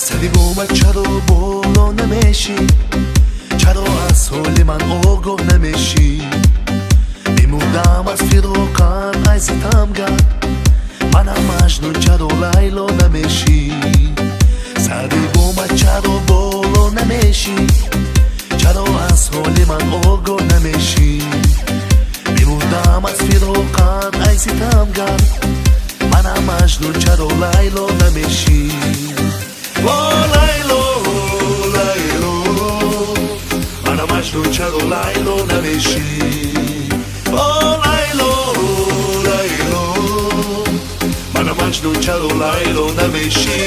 سری اومد چرا بالا نمیشی؟ چرا از حال من آگاه نمیشی؟ میموندم از فراقت ای ستمگر، منم مجنون چرا لیلا نمیشی؟ سری اومد چرا بالا نمیشی؟ چرا از حال من آگاه نمیشی؟ میموندم از فراقت ای ستمگر، منم مجنون چرا لیلا نمیشی؟ لیلا لیلا منم مجنون چرا لیلا نمیشی؟ لیلا لیلا منم مجنون چرا لیلا نمیشی؟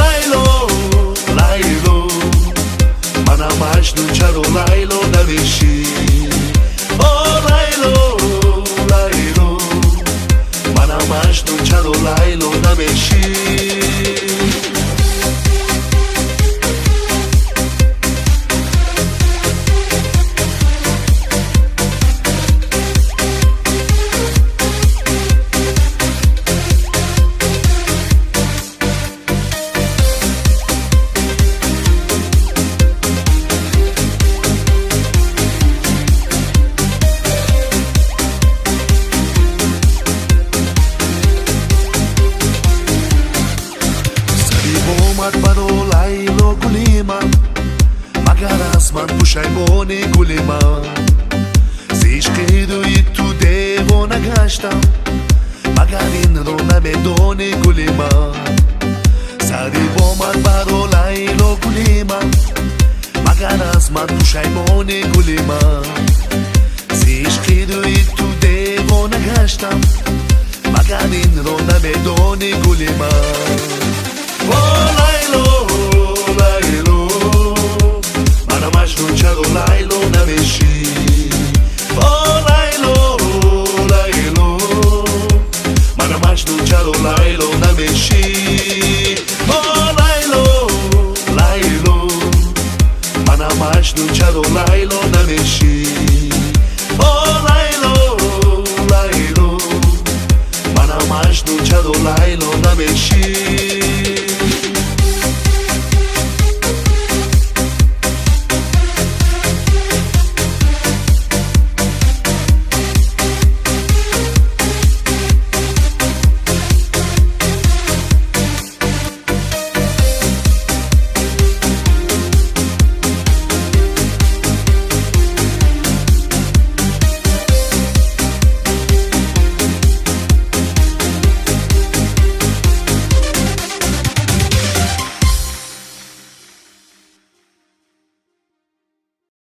لیلا لیلا منم مجنون چرا لیلا نمیشی؟ لیلا لیلا منم مجنون چرا لیلا نمیشی؟ اومد برا لیلا گلی من، مگر از من پشیمانی گلی من؟ ز عشق روی تو دیوانه گشتم، مگر این رو نمیدانی گلی من؟ سری اومد برا لیلا گلی من، مگر از من پشیمانی گلی من؟ ز عشق روی تو دیوانه گشتم، مگر این رو نمیدانی گلی من؟